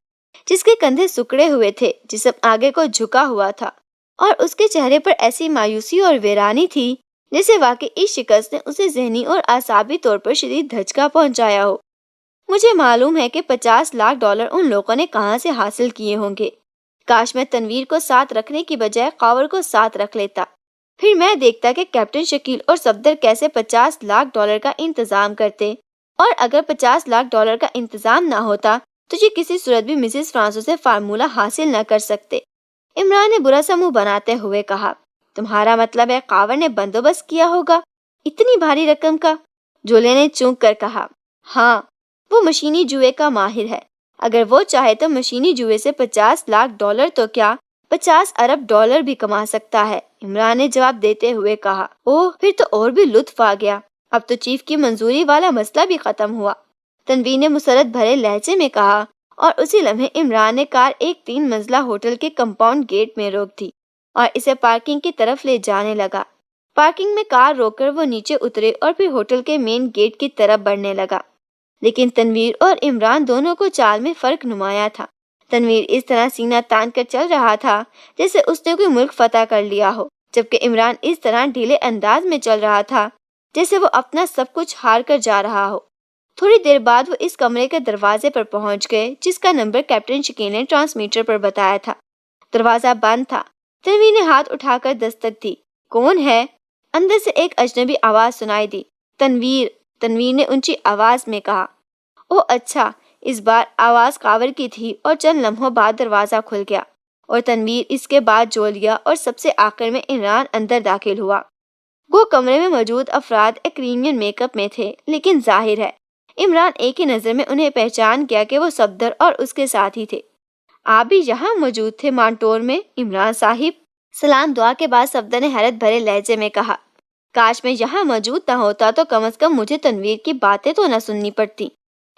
جس کے کندھے سکڑے ہوئے تھے، جسم آگے کو جھکا ہوا تھا اور اس کے چہرے پر ایسی مایوسی اور ویرانی تھی جیسے واقعی اس شکست نے اسے ذہنی اور اعصابی طور پر شدید دھچکا پہنچایا ہو۔ مجھے معلوم ہے کہ $50 لاکھ ان لوگوں نے کہاں سے حاصل کیے ہوں گے، کاش میں تنویر کو ساتھ رکھنے کی بجائے قاور کو ساتھ رکھ لیتا، پھر میں دیکھتا کہ کیپٹن شکیل اور صفدر کیسے $50 لاکھ کا انتظام کرتے، اور اگر $50 لاکھ کا انتظام نہ ہوتا تو یہ کسی صورت بھی مسز فرانسو سے فارمولہ حاصل نہ کر سکتے، عمران نے برا سا منہ بناتے ہوئے کہا۔ تمہارا مطلب ہے قاور نے بندوبست کیا ہوگا اتنی بھاری رقم کا، جولیا نے چونک کر کہا۔ ہاں، وہ مشینی جوئے کا ماہر ہے، اگر وہ چاہے تو مشینی جوئے سے $50 لاکھ تو کیا $50 ارب بھی کما سکتا ہے، عمران نے جواب دیتے ہوئے کہا۔ اوہ، پھر تو اور بھی لطف آ گیا، اب تو چیف کی منظوری والا مسئلہ بھی ختم ہوا، تنویر نے مسرت بھرے لہجے میں کہا، اور اسی لمحے عمران نے کار ایک 3 منزلہ ہوٹل کے کمپاؤنڈ گیٹ میں روک دی اور اسے پارکنگ کی طرف لے جانے لگا۔ پارکنگ میں کار روک کر وہ نیچے اترے اور پھر ہوٹل کے مین گیٹ کی طرف بڑھنے لگا، لیکن تنویر اور عمران دونوں کو چال میں فرق نمایاں تھا۔ تنویر اس طرح سینہ تان کر چل رہا تھا جیسے اس نے کوئی ملک فتح کر لیا ہو، جبکہ عمران اس طرح ڈھیلے انداز میں چل رہا تھا جیسے وہ اپنا سب کچھ ہار کر جا رہا ہو۔ تھوڑی دیر بعد وہ اس کمرے کے دروازے پر پہنچ گئے جس کا نمبر کیپٹن شکیل نے ٹرانسمیٹر پر بتایا تھا۔ دروازہ بند تھا، تنویر نے ہاتھ اٹھا کر دستک دی۔ کون ہے؟ اندر سے ایک اجنبی آواز سنائی دی۔ تنویر نے اونچی آواز میں کہا۔ او اچھا، اس بار آواز قاور کی تھی اور چند لمحوں بعد دروازہ کھل گیا اور تنویر، اس کے بعد جولیا اور سب سے آخر میں عمران اندر داخل ہوا۔ وہ کمرے میں موجود افراد ایکرینین میک اپ میں تھے، لیکن ظاہر ہے عمران ایک ہی نظر میں انہیں پہچان گیا کہ وہ صفدر اور اس کے ساتھی تھے۔ آپ بھی یہاں موجود تھے مانٹور میں عمران صاحب؟ سلام دعا کے بعد صفدر نے حیرت بھرے لہجے میں کہا، کاش میں یہاں موجود نہ ہوتا تو کم از کم مجھے تنویر کی باتیں تو نہ سننی پڑتی۔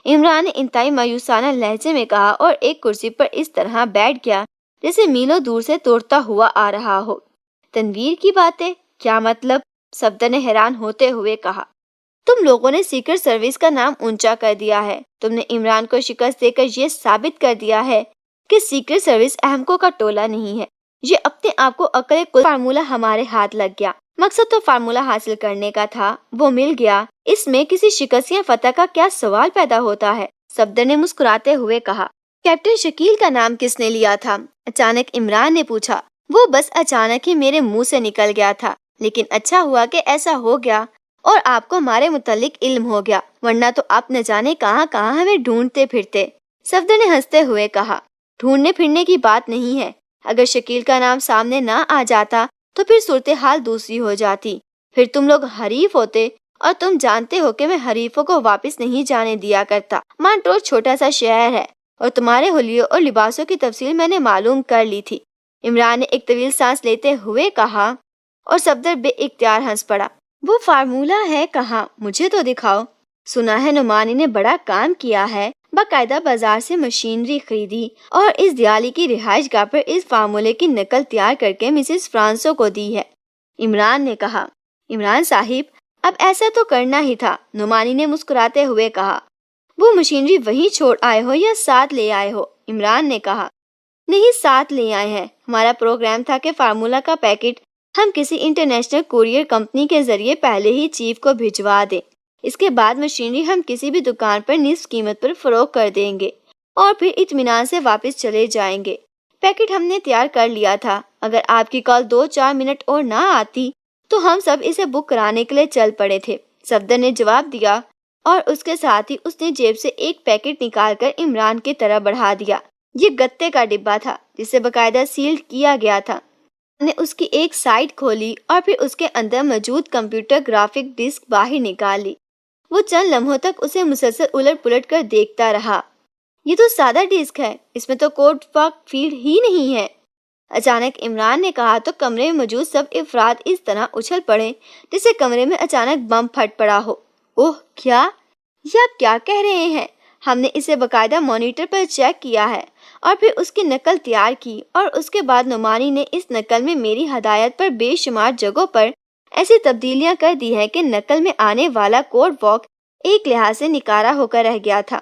عمران نے انتہائی مایوسانہ لہجے میں کہا اور ایک کرسی پر اس طرح بیٹھ گیا جیسے میلوں دور سے توڑتا ہوا آ رہا ہو۔ تنویر کی باتیں؟ کیا مطلب؟ صفدر نے حیران ہوتے ہوئے کہا۔ تم لوگوں نے سیکرٹ سروس کا نام اونچا کر دیا ہے۔ تم نے عمران کو شکست دے کر یہ ثابت کر دیا ہے کہ سیکرٹ سروس احمقوں کا ٹولہ نہیں ہے۔ یہ اپنے آپ کو عقل کل فارمولہ ہمارے ہاتھ لگ گیا۔ مقصد تو فارمولہ حاصل کرنے کا تھا، وہ مل گیا، اس میں کسی شکست یا فتح کا کیا سوال پیدا ہوتا ہے؟ صفدر نے مسکراتے ہوئے کہا۔ کیپٹن شکیل کا نام کس نے لیا تھا؟ اچانک عمران نے پوچھا۔ وہ بس اچانک ہی میرے منہ سے نکل گیا تھا، لیکن اچھا ہوا کہ ایسا ہو گیا اور آپ کو ہمارے متعلق علم ہو گیا، ورنہ تو آپ نہ جانے کہاں کہاں ہمیں ڈھونڈتے پھرتے۔ صفدر نے ہنستے ہوئے کہا، ڈھونڈنے پھرنے کی بات نہیں ہے، اگر شکیل کا نام سامنے نہ آ جاتا تو پھر صورتحال دوسری ہو جاتی، پھر تم لوگ حریف ہوتے، اور تم جانتے ہو کہ میں حریفوں کو واپس نہیں جانے دیا کرتا۔ مانٹور چھوٹا سا شہر ہے اور تمہارے حلیوں اور لباسوں کی تفصیل میں نے معلوم کر لی تھی۔ عمران نے ایک طویل سانس لیتے ہوئے کہا اور صفدر بے اختیار ہنس پڑا۔ وہ فارمولہ ہے کہاں؟ مجھے تو دکھاؤ۔ سنا ہے نعمانی نے بڑا کام کیا ہے، باقاعدہ بازار سے مشینری خریدی اور اس دیالی کی رہائش گاہ پر اس فارمولے کی نقل تیار کر کے مسز فرانسو کو دی ہے۔ عمران نے کہا۔ عمران صاحب، اب ایسا تو کرنا ہی تھا، نعمانی نے مسکراتے ہوئے کہا۔ وہ مشینری وہیں چھوڑ آئے ہو یا ساتھ لے آئے ہو؟ عمران نے کہا۔ نہیں، ساتھ لے آئے ہیں۔ ہمارا پروگرام تھا کہ فارمولہ کا پیکٹ ہم کسی انٹرنیشنل کوریئر کمپنی کے ذریعے پہلے ہی چیف کو بھجوا دیں، اس کے بعد مشینری ہم کسی بھی دکان پر نصف قیمت پر فروخت کر دیں گے اور پھر اطمینان سے واپس چلے جائیں گے۔ پیکٹ ہم نے تیار کر لیا تھا، اگر آپ کی کال 2-4 منٹ اور نہ آتی تو ہم سب اسے بک کرانے کے لیے چل پڑے تھے، صفدر نے جواب دیا، اور اس کے ساتھ ہی اس نے جیب سے ایک پیکٹ نکال کر عمران کی طرف بڑھا دیا۔ یہ گتے کا ڈبہ تھا جسے باقاعدہ سیل کیا گیا تھا۔ نے اس کی ایک سائڈ کھولی اور پھر اس کے اندر موجود کمپیوٹر گرافک ڈسک باہر نکال لی۔ وہ چند لمحوں تک اسے مسلسل الٹ پلٹ کر دیکھتا رہا۔ یہ تو سادہ ڈسک ہے، اس میں تو کوڈ واک فیلڈ ہی نہیں ہے۔ اچانک عمران نے کہا تو کمرے میں موجود سب افراد اس طرح اچھل پڑے جیسے کمرے میں اچانک بم پھٹ پڑا ہو۔ اوہ، کیا؟ یہ آپ کیا کہہ رہے ہیں؟ ہم نے اسے باقاعدہ مانیٹر پر چیک کیا ہے اور پھر اس کی نقل تیار کی، اور اس کے بعد نعمانی نے اس نقل میں میری ہدایت پر بے شمار جگہوں پر ایسی تبدیلیاں کر دی ہیں کہ نقل میں آنے والا کوڈ واک ایک لحاظ سے نکارا ہو کر رہ گیا تھا۔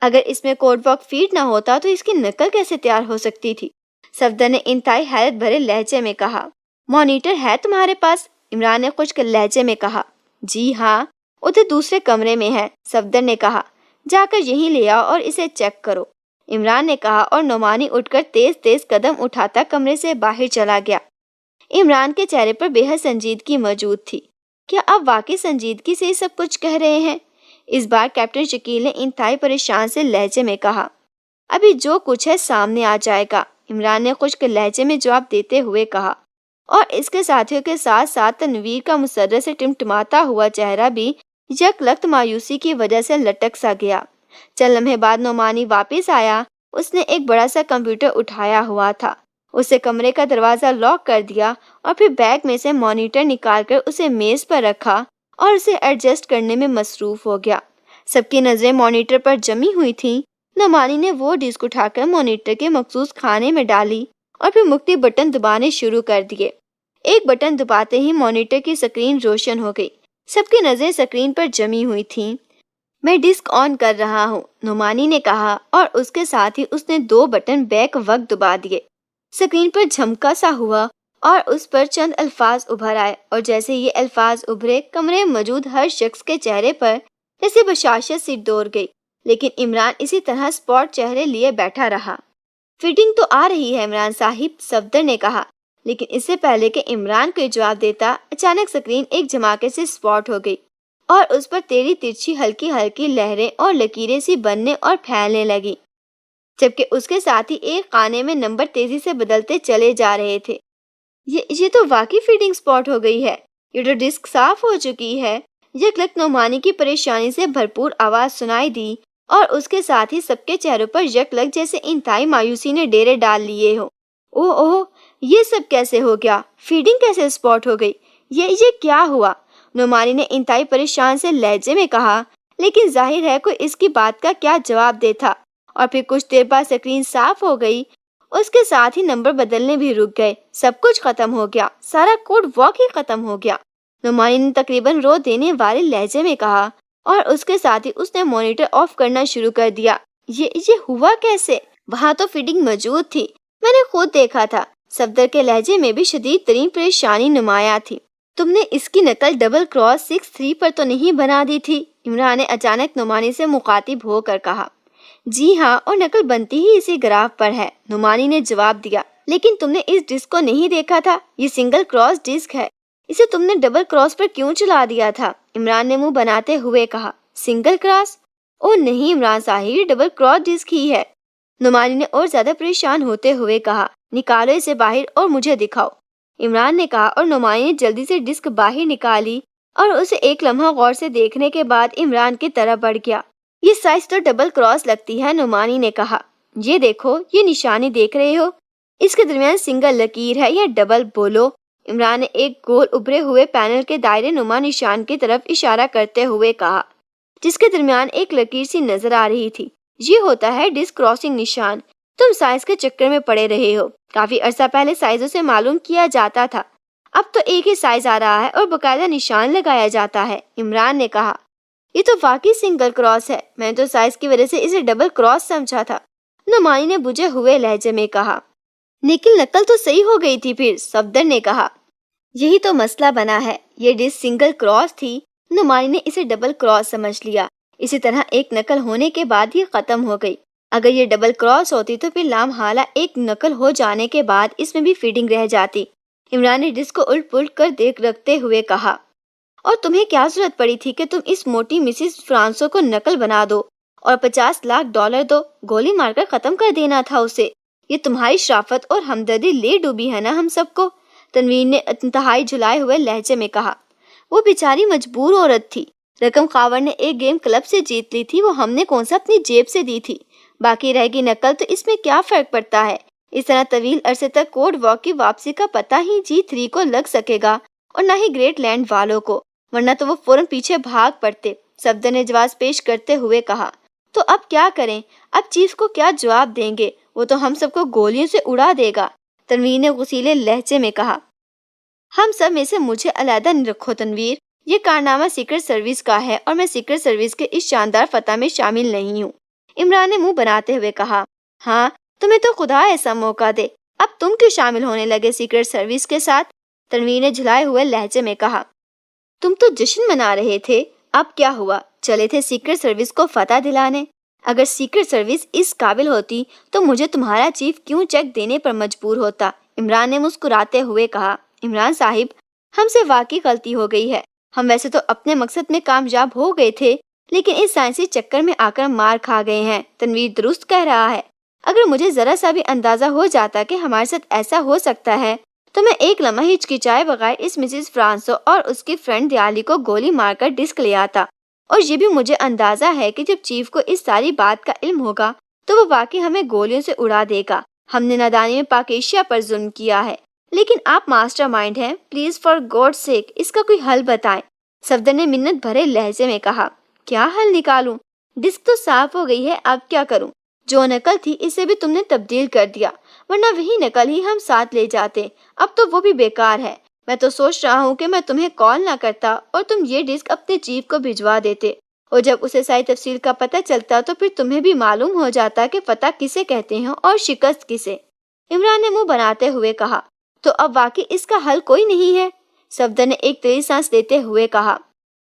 اگر اس میں کوڈ واک فیڈ نہ ہوتا تو اس کی نقل کیسے تیار ہو سکتی تھی؟ صفدر نے انتہائی حیرت بھرے لہجے میں کہا۔ مانیٹر ہے تمہارے پاس؟ عمران نے خشک لہجے میں کہا۔ جی ہاں، ادھر دوسرے کمرے میں ہے، صفدر نے کہا۔ جا کر یہیں لے آؤ اور اسے چیک کرو، عمران نے کہا، اور نعمانی اٹھ کر تیز تیز قدم اٹھاتا کمرے سے باہر چلا گیا۔ عمران کے چہرے پر بے حد سنجیدگی موجود تھی۔ کیا آپ واقعی سنجیدگی سے سب کچھ کہہ رہے ہیں؟ اس بار کیپٹن شکیل نے انتہائی پریشان سے لہجے میں کہا۔ ابھی جو کچھ ہے سامنے آ جائے گا، عمران نے خشک لہجے میں جواب دیتے ہوئے کہا، اور اس کے ساتھیوں کے ساتھ ساتھ تنویر کا مسرت سے ٹمٹماتا ہوا چہرہ بھی یک لخت مایوسی کی وجہ سے لٹک سا گیا۔ چند لمحے بعد نعمانی واپس آیا۔ اس نے ایک بڑا سا کمپیوٹر اٹھایا ہوا تھا، اسے کمرے کا دروازہ لاک کر دیا اور پھر بیگ میں سے مانیٹر نکال کر اسے میز پر رکھا اور اسے ایڈجسٹ کرنے میں مصروف ہو گیا۔ سب کی نظریں مانیٹر پر جمی ہوئی تھیں۔ نعمانی نے وہ ڈسک اٹھا کر مانیٹر کے مخصوص خانے میں ڈالی اور پھر مختلف بٹن دبانے شروع کر دیے۔ ایک بٹن دباتے ہی مانیٹر کی سکرین روشن ہو گئی۔ سب کی نظریں سکرین پر جمی ہوئی تھیں۔ میں ڈسک آن کر رہا ہوں، نعمانی نے کہا، اور اس کے ساتھ ہی اس نے 2 بٹن بیک وقت دبا دیے۔ سکرین پر جھمکا سا ہوا اور اس پر چند الفاظ ابھر آئے، اور جیسے یہ الفاظ ابھرے کمرے میں موجود ہر شخص کے چہرے پر جیسے بشاشت سی دوڑ گئی، لیکن عمران اسی طرح سپاٹ چہرے لیے بیٹھا رہا۔ فٹنگ تو آ رہی ہے عمران صاحب، صفدر نے کہا، لیکن اس سے پہلے کہ عمران کوئی جواب دیتا، اچانک سکرین ایک جھماکے سے سپاٹ ہو گئی اور اس پر تیری ترچھی ہلکی ہلکی لہریں اور لکیریں سی بننے اور پھیلنے لگی، جبکہ اس کے ساتھ ہی ایک خانے میں نمبر تیزی سے بدلتے چلے جا رہے تھے۔ یہ تو واقعی فیڈنگ سپاٹ ہو گئی ہے، یہ تو ڈسک صاف ہو چکی ہے۔ یک لک نعمانی کی پریشانی سے بھرپور آواز سنائی دی اور اس کے ساتھ ہی سب کے چہروں پر یک لک جیسے انتہائی مایوسی نے ڈیرے ڈال لیے ہو۔ اوہ یہ سب کیسے ہو گیا؟ فیڈنگ کیسے اسپاٹ ہو گئی؟ یہ کیا ہوا؟ نعمانی نے انتہائی پریشان سے لہجے میں کہا، لیکن ظاہر ہے کوئی اس کی بات کا کیا جواب دے تھا۔ اور پھر کچھ دیر بعد اسکرین صاف ہو گئی، اس کے ساتھ ہی نمبر بدلنے بھی رک گئے۔ سب کچھ ختم ہو گیا، سارا کوڈ واقعی ختم ہو گیا، نعمانی نے تقریباً رو دینے والے لہجے میں کہا، اور اس کے ساتھ ہی اس نے مانیٹر آف کرنا شروع کر دیا۔ یہ ہوا کیسے؟ وہاں تو فیڈنگ موجود تھی، میں نے خود دیکھا تھا۔ صفدر کے لہجے میں بھی شدید ترین پریشانی نمایاں تھی۔ تم نے اس کی نقل ڈبل کراس 6-3 پر تو نہیں بنا دی تھی؟ عمران نے اچانک نعمانی سے مخاطب ہو کر کہا۔ جی ہاں، اور نقل بنتی ہی اسی گراف پر ہے، نعمانی نے جواب دیا۔ لیکن تم نے اس ڈسک کو نہیں دیکھا تھا، یہ سنگل کراس ڈسک ہے، اسے تم نے ڈبل کراس پر کیوں چلا دیا تھا؟ عمران نے منہ بناتے ہوئے کہا۔ Single cross? او نہیں عمران صاحب، یہ ڈبل کراس ڈسک ہی ہے، نعمانی نے اور زیادہ پریشان ہوتے ہوئے کہا۔ نکالو اسے باہر اور مجھے دکھاؤ، عمران نے کہا، اور نعمانی نے جلدی سے ڈسک باہر نکالی اور اسے ایک لمحہ غور سے دیکھنے کے بعد عمران کی طرف بڑھ گیا۔ یہ سائز تو ڈبل کراس لگتی ہے، نعمانی نے کہا۔ یہ دیکھو، یہ نشانی دیکھ رہے ہو، اس کے درمیان سنگل لکیر ہے یا ڈبل؟ بولو۔ عمران نے ایک گول ابھرے ہوئے پینل کے دائرے نما نشان کی طرف اشارہ کرتے ہوئے کہا، جس کے درمیان ایک لکیر سی نظر آ رہی تھی۔ یہ ہوتا ہے ڈسک کراسنگ نشان۔ تم سائز کے چکر میں پڑے رہے ہو، کافی عرصہ پہلے سائزوں سے معلوم کیا جاتا تھا، اب تو ایک ہی سائز آ رہا ہے اور باقاعدہ نشان لگایا جاتا ہے، عمران نے کہا۔ یہ تو واقعی سنگل کراس ہے، میں تو سائز کی وجہ سے اسے ڈبل کراس سمجھا تھا، نعمانی نے بجھے ہوئے لہجے میں کہا۔ لیکن نقل تو صحیح ہو گئی تھی پھر، صفدر نے کہا۔ یہی تو مسئلہ بنا ہے، یہ ڈسک سنگل کراس تھی، نعمانی نے اسے ڈبل کراس سمجھ لیا۔ اسی طرح ایک نقل ہونے کے بعد یہ ختم ہو گئی۔ اگر یہ ڈبل کراس ہوتی تو پھر لامحالہ ایک نقل ہو جانے کے بعد اس میں بھی فیڈنگ رہ جاتی، عمران نے ڈسک کو الٹ پلٹ کر دیکھ رکھتے ہوئے کہا۔ اور تمہیں کیا ضرورت پڑی تھی کہ تم اس موٹی مسز فرانسو کو نقل بنا دو اور $50 لاکھ دو؟ گولی مار کر ختم کر دینا تھا اسے۔ یہ تمہاری شرافت اور ہمدردی لے ڈوبی ہے نا ہم سب کو، تنویر نے انتہائی جھلائے ہوئے لہجے میں کہا۔ وہ بیچاری مجبور عورت تھی، رقم خاور نے ایک گیم کلب سے جیت لی تھی، وہ ہم نے کون سا اپنی جیب سے دی تھی، باقی رہ گی نقل تو اس میں کیا فرق پڑتا ہے؟ اس طرح طویل عرصے تک کوڈ واک کی واپسی کا پتہ ہی G3 کو لگ سکے گا اور نہ ہی گریٹ لینڈ والوں کو، ورنہ تو وہ فوراً پیچھے بھاگ پڑتے، صفدر نے جواز پیش کرتے ہوئے کہا۔ تو اب کیا کریں؟ اب چیف کو کیا جواب دیں گے؟ وہ تو ہم سب کو گولیوں سے اڑا دے گا، تنویر نے غصیلے لہجے میں کہا۔ ہم سب میں سے مجھے علیحدہ نہ رکھو تنویر، یہ کارنامہ سیکرٹ سروس کا ہے اور میں سیکرٹ سروس کے اس شاندار فتح میں شامل نہیں ہوں، عمران نے منہ بناتے ہوئے کہا۔ ہاں، تمہیں تو خدا ایسا موقع دے، اب تم کیوں شامل ہونے لگے سیکرٹ سروس کے ساتھ؟ تنویر نے جھلائے ہوئے لہجے میں کہا۔ تم تو جشن منا رہے تھے، اب کیا ہوا؟ چلے تھے سیکرٹ سروس کو فتح دلانے۔ اگر سیکرٹ سروس اس قابل ہوتی تو مجھے تمہارا چیف کیوں چیک دینے پر مجبور ہوتا؟ عمران نے مسکراتے ہوئے کہا۔ عمران صاحب، ہم سے واقعی غلطی ہو گئی ہے، ہم ویسے تو اپنے مقصد میں کامیاب ہو گئے تھے، لیکن اس سائنسی چکر میں آ کر مار کھا گئے ہیں۔ تنویر درست کہہ رہا ہے، اگر مجھے ذرا سا بھی اندازہ ہو جاتا کہ ہمارے ساتھ ایسا ہو سکتا ہے تو میں ایک لمحہ ہچکچائے بغیر اس مسز فرانسو اور اس کی فرینڈ دیالی کو گولی مار کر ڈسک لے آتا، اور یہ بھی مجھے اندازہ ہے کہ جب چیف کو اس ساری بات کا علم ہوگا تو وہ واقعی ہمیں گولیوں سے اڑا دے گا۔ ہم نے نادانی میں پاکیشیا پر ظلم کیا ہے، لیکن آپ ماسٹر مائنڈ ہیں، پلیز فار گاڈ سیک اس کا کوئی حل بتائیں، صفدر نے منت بھرے لہجے میں کہا۔ کیا حل نکالوں؟ ڈسک تو صاف ہو گئی ہے، اب کیا کروں؟ جو نقل تھی اسے بھی تم نے تبدیل کر دیا، ورنہ وہی نقل ہی ہم ساتھ لے جاتے، اب تو وہ بھی بیکار ہے۔ میں تو سوچ رہا ہوں کہ میں تمہیں کال نہ کرتا اور تم یہ ڈسک اپنے چیف کو بھجوا دیتے، اور جب اسے ساری تفصیل کا پتہ چلتا تو پھر تمہیں بھی معلوم ہو جاتا کہ فتح کسے کہتے ہیں اور شکست کسے، عمران نے منہ بناتے ہوئے کہا۔ تو اب واقعی اس کا حل کوئی نہیں ہے، صفدر نے ایک طویل سانس لیتے ہوئے کہا۔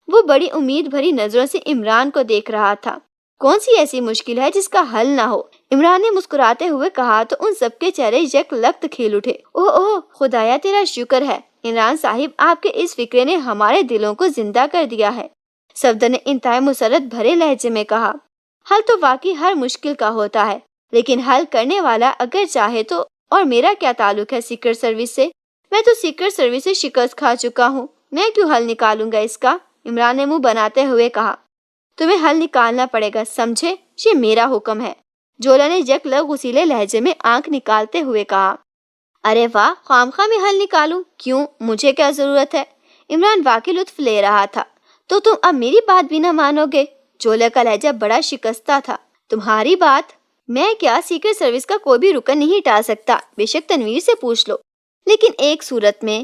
وہ بڑی امید بھری نظروں سے عمران کو دیکھ رہا تھا۔ کون سی ایسی مشکل ہے جس کا حل نہ ہو؟ عمران نے مسکراتے ہوئے کہا تو ان سب کے چہرے یک لخت کھل اٹھے۔ اوہ خدایا تیرا شکر ہے عمران صاحب، آپ کے اس فکرے نے ہمارے دلوں کو زندہ کر دیا ہے، صفدر نے انتہائی مسرت بھرے لہجے میں کہا۔ حل تو واقعی ہر مشکل کا ہوتا ہے، لیکن حل کرنے والا اگر چاہے تو، اور میرا کیا تعلق ہے سیکرٹ سروس سے؟ میں تو سیکرٹ سروس سے شکست کھا چکا ہوں، میں کیوں حل نکالوں گا اس کا؟ عمران نے منہ بناتے ہوئے کہا۔ تمہیں حل نکالنا پڑے گا، سمجھے؟ یہ میرا حکم ہے، جولا نے یک لگ غصیلے لہجے میں آنکھ نکالتے ہوئے کہا۔ ارے واہ، خواہ میں حل نکالوں؟ کیوں؟ مجھے کیا ضرورت ہے؟ عمران واقعی لطف لے رہا تھا۔ تو تم اب میری بات بھی نہ مانو گے؟ جولا کا لہجہ بڑا شکستہ تھا۔ تمہاری بات؟ میں کیا سیکرٹ سروس کا کوئی بھی رکن نہیں ٹال سکتا، بے شک تنویر سے پوچھ لو۔ لیکن ایک صورت میں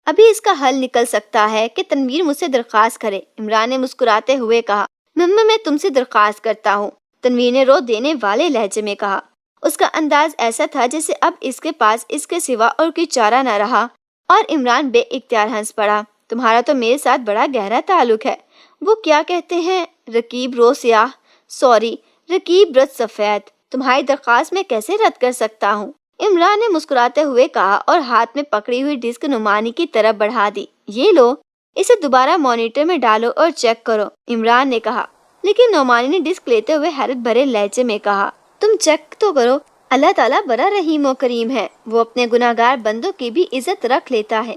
ابھی اس کا حل نکل سکتا ہے کہ تنویر مجھ سے درخواست کرے، عمران نے مسکراتے ہوئے کہا۔ میں تم سے درخواست کرتا ہوں، تنویر نے رو دینے والے لہجے میں کہا۔ اس کا انداز ایسا تھا جیسے اب اس کے پاس اس کے سوا اور کوئی چارہ نہ رہا، اور عمران بے اختیار ہنس پڑا۔ تمہارا تو میرے ساتھ بڑا گہرا تعلق ہے، وہ کیا کہتے ہیں، رقیب رو سیاہ، سوری رقیب رت سفید، تمہاری درخواست میں کیسے رد کر سکتا ہوں؟ عمران نے مسکراتے ہوئے کہا اور ہاتھ میں پکڑی ہوئی ڈسک نعمانی کی طرف بڑھا دی۔ یہ لو، اسے دوبارہ مانیٹر میں ڈالو اور چیک کرو، عمران نے کہا۔ لیکن نعمانی نے ڈسک لیتے ہوئے حیرت بھرے لہجے میں کہا، تم چیک تو کرو، اللہ تعالیٰ بڑا رحیم و کریم ہے، وہ اپنے گناہگار بندوں کی بھی عزت رکھ لیتا ہے،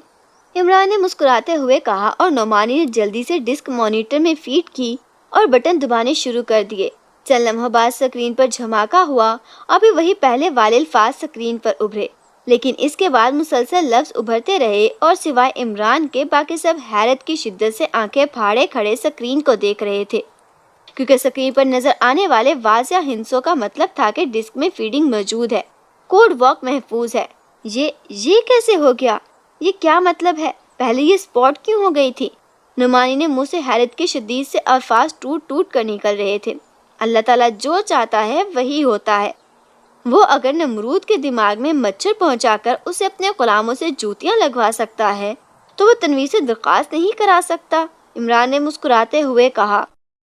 عمران نے مسکراتے ہوئے کہا، اور نعمانی نے جلدی سے ڈسک مانیٹر میں فیڈ کی اور بٹن دبانے شروع کر دیے۔ چند لمحوں بعد سکرین پر جھماکا ہوا، ابھی وہی پہلے والے الفاظ سکرین پر ابھرے، لیکن اس کے بعد مسلسل لفظ ابھرتے رہے اور سوائے عمران کے باقی سب حیرت کی شدت سے آنکھیں پھاڑے کھڑے سکرین کو دیکھ رہے تھے، کیونکہ سکرین پر نظر آنے والے واضح ہندسوں کا مطلب تھا کہ ڈسک میں فیڈنگ موجود ہے، کوڈ واک محفوظ ہے۔ یہ کیسے ہو گیا؟ یہ کیا مطلب ہے؟ پہلے یہ اسپاٹ کیوں ہو گئی تھی؟ نعمانی نے منہ سے حیرت کی شدید سے الفاظ ٹوٹ ٹوٹ کر نکل رہے تھے۔ اللہ تعالیٰ جو چاہتا ہے وہی ہوتا ہے، وہ اگر نمرود کے دماغ میں مچھر پہنچا کر اسے اپنے غلاموں سے جوتیاں لگوا سکتا ہے تو وہ تنویر سے درخواست نہیں کرا سکتا، عمران نے مسکراتے ہوئے کہا۔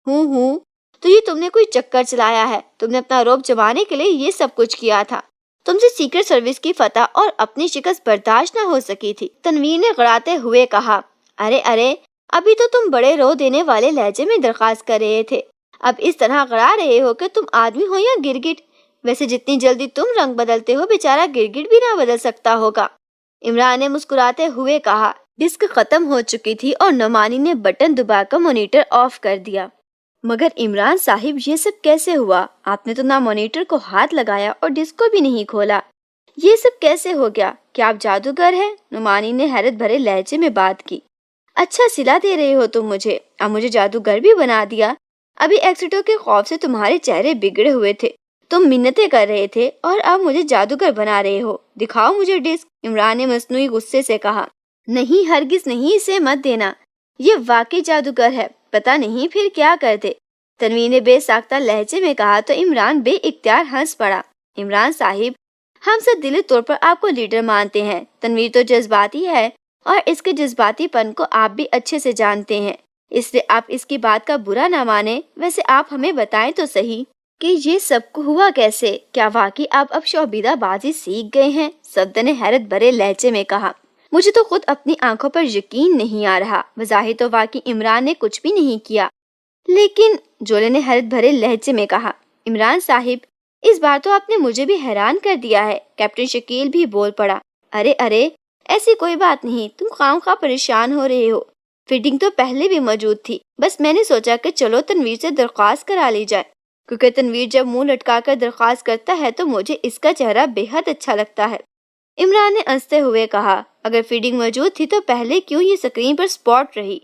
ہوں تو یہ تم نے کوئی چکر چلایا ہے، تم نے اپنا رعب جمانے کے لیے یہ سب کچھ کیا تھا، تم سے سیکرٹ سروس کی فتح اور اپنی شکست برداشت نہ ہو سکی تھی، تنویر نے گڑاتے ہوئے کہا۔ ارے ابھی تو تم بڑے رو دینے والے لہجے میں درخواست کر رہے تھے، اب اس طرح گڑا رہے ہو کہ تم آدمی ہو یا گرگٹ؟ ویسے جتنی جلدی تم رنگ بدلتے ہو بیچارہ گرگٹ بھی نہ بدل سکتا ہوگا، عمران نے مسکراتے ہوئے کہا۔ ڈسک ختم ہو چکی تھی اور نعمانی نے بٹن دبا کر مانیٹر آف کر دیا۔ مگر عمران صاحب، یہ سب کیسے ہوا؟ آپ نے تو نہ مانیٹر کو ہاتھ لگایا اور ڈسک کو بھی نہیں کھولا، یہ سب کیسے ہو گیا؟ کیا آپ جادوگر ہیں؟ نعمانی نے حیرت بھرے لہجے میں بات کی۔ اچھا صلہ دے رہے ہو تم مجھے، اب مجھے جادوگر بھی بنا دیا؟ ابھی ایکسیڈنٹ کے خوف سے تمہارے چہرے بگڑے ہوئے تھے، تم منتیں کر رہے تھے، اور اب مجھے جادوگر بنا رہے ہو؟ دکھاؤ مجھے ڈسک، عمران نے مصنوعی غصے سے کہا۔ نہیں، ہرگز نہیں، اسے مت دینا، یہ واقعی جادوگر ہے، پتہ نہیں پھر کیا کرتے، تنویر نے بے ساختہ لہجے میں کہا تو عمران بے اختیار ہنس پڑا۔ عمران صاحب، ہم سب دلی طور پر آپ کو لیڈر مانتے ہیں، تنویر تو جذباتی ہے اور اس کے جذباتی پن کو آپ بھی اچھے سے جانتے ہیں، اس لیے آپ اس کی بات کا برا نہ مانیں۔ ویسے آپ ہمیں بتائیں تو صحیح کہ یہ سب کو ہوا کیسے؟ کیا واقعی آپ اب شعبدہ بازی سیکھ گئے ہیں؟ صفدر نے حیرت بھرے لہجے میں کہا۔ مجھے تو خود اپنی آنکھوں پر یقین نہیں آ رہا، بظاہر تو واقعی عمران نے کچھ بھی نہیں کیا، لیکن جولے نے حیرت بھرے لہجے میں کہا۔ عمران صاحب، اس بار تو آپ نے مجھے بھی حیران کر دیا ہے، کیپٹن شکیل بھی بول پڑا۔ ارے ایسی کوئی بات نہیں، تم خواہ پریشان ہو رہے ہو، فٹنگ تو پہلے بھی موجود تھی، بس میں نے سوچا کہ چلو تنویر سے درخواست کرا لی جائے، کیونکہ تنویر جب منہ لٹکا کر درخواست کرتا ہے تو مجھے اس کا چہرہ بے حد اچھا لگتا ہے، عمران نے ہنستے ہوئے کہا۔ اگر فیڈنگ موجود تھی تو پہلے کیوں یہ سکرین پر اسپاٹ رہی؟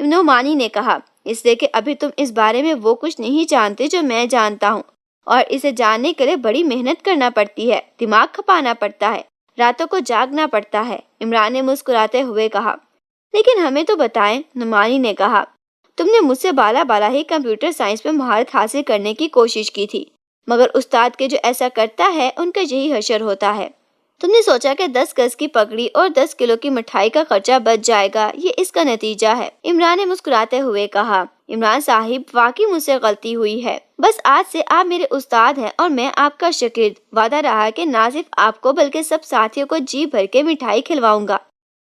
نعمانی نے کہا۔ اس لیے کہ ابھی تم اس بارے میں وہ کچھ نہیں جانتے جو میں جانتا ہوں، اور اسے جاننے کے لیے بڑی محنت کرنا پڑتی ہے، دماغ کھپانا پڑتا ہے، راتوں کو جاگنا پڑتا ہے، عمران نے مسکراتے ہوئے کہا۔ لیکن ہمیں تو بتائیں، نعمانی نے کہا، تم نے مجھ سے بالا ہی کمپیوٹر سائنس میں مہارت حاصل کرنے کی کوشش کی تھی، مگر استاد کے جو ایسا کرتا ہے ان کا یہی حشر ہوتا ہے۔ تم نے سوچا کہ 10 گز کی پگڑی اور 10 کلو کی مٹھائی کا خرچہ بچ جائے گا، یہ اس کا نتیجہ ہے، عمران نے مسکراتے ہوئے کہا۔ عمران صاحب، واقعی مجھ سے غلطی ہوئی ہے، بس آج سے آپ میرے استاد ہیں اور میں آپ کا شاگرد، وعدہ رہا کہ نہ صرف آپ کو بلکہ سب ساتھیوں کو جی بھر کے مٹھائی کھلواؤں گا،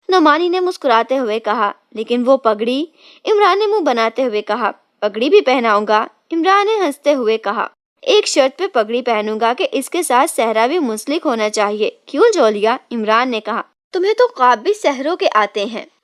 نعمانی نے مسکراتے ہوئے کہا۔ لیکن وہ پگڑی، عمران نے منہ بناتے ہوئے کہا۔ پگڑی بھی پہناؤں گا، عمران نے ہنستے ہوئے کہا۔ ایک شرط پہ پگڑی پہنوں گا کہ اس کے ساتھ صحرا بھی منسلک ہونا چاہیے۔ کیوں جولیا؟ عمران نے کہا۔ تمہیں تو خواب بھی صحروں کے آتے ہیں،